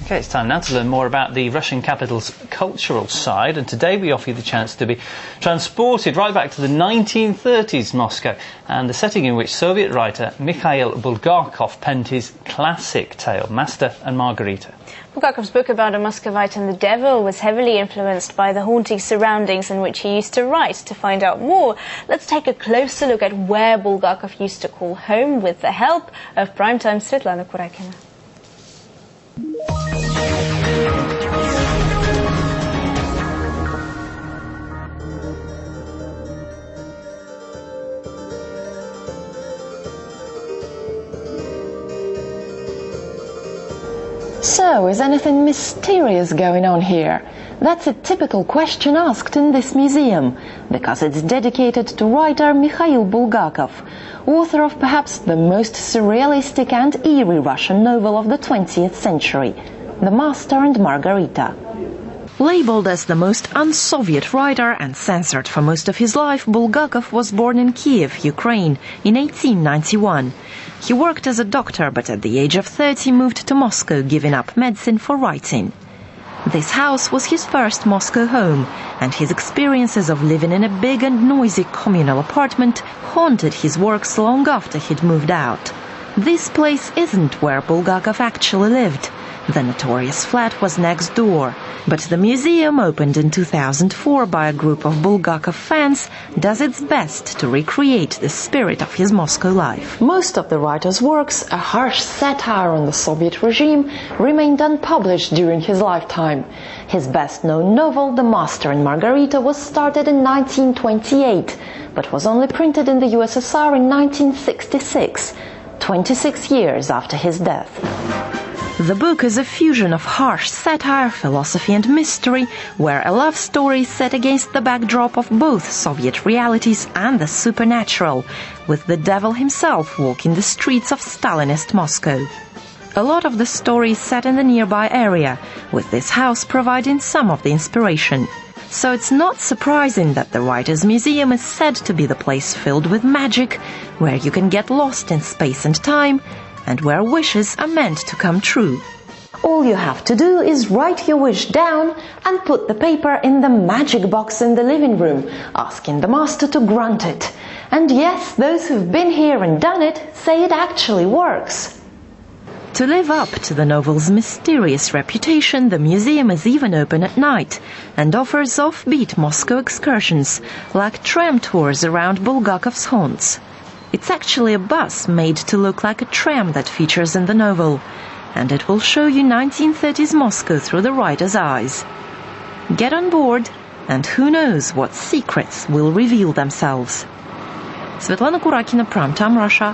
Okay, it's time now to learn more about the Russian capital's cultural side, and today we offer you the chance to be transported right back to the 1930s Moscow and the setting in which Soviet writer Mikhail Bulgakov penned his classic tale, Master and Margarita. Bulgakov's book about a Muscovite and the devil was heavily influenced by the haunting surroundings in which he used to write. To find out more, let's take a closer look at where Bulgakov used to call home with the help of Primetime Svetlana Kurakina. So, is anything mysterious going on here? That's a typical question asked in this museum, because it's dedicated to writer Mikhail Bulgakov, author of perhaps the most surrealistic and eerie Russian novel of the 20th century, The Master and Margarita. Labeled as the most un-Soviet writer and censored for most of his life, Bulgakov was born in Kiev, Ukraine, in 1891. He worked as a doctor, but at the age of 30 moved to Moscow, giving up medicine for writing. This house was his first Moscow home, and his experiences of living in a big and noisy communal apartment haunted his works long after he'd moved out. This place isn't where Bulgakov actually lived. The notorious flat was next door, but the museum, opened in 2004 by a group of Bulgakov fans, does its best to recreate the spirit of his Moscow life. Most of the writer's works, a harsh satire on the Soviet regime, remained unpublished during his lifetime. His best-known novel, The Master and Margarita, was started in 1928, but was only printed in the USSR in 1966, 26 years after his death. The book is a fusion of harsh satire, philosophy and mystery, where a love story is set against the backdrop of both Soviet realities and the supernatural, with the devil himself walking the streets of Stalinist Moscow. A lot of the story is set in the nearby area, with this house providing some of the inspiration. So it's not surprising that the Writers' Museum is said to be the place filled with magic, where you can get lost in space and time, and where wishes are meant to come true. All you have to do is write your wish down and put the paper in the magic box in the living room, asking the master to grant it. And yes, those who've been here and done it say it actually works. To live up to the novel's mysterious reputation, the museum is even open at night and offers offbeat Moscow excursions, like tram tours around Bulgakov's haunts. It's actually a bus made to look like a tram that features in the novel, and it will show you 1930s Moscow through the writer's eyes. Get on board, and who knows what secrets will reveal themselves. Svetlana Kurakina, Primetime Russia.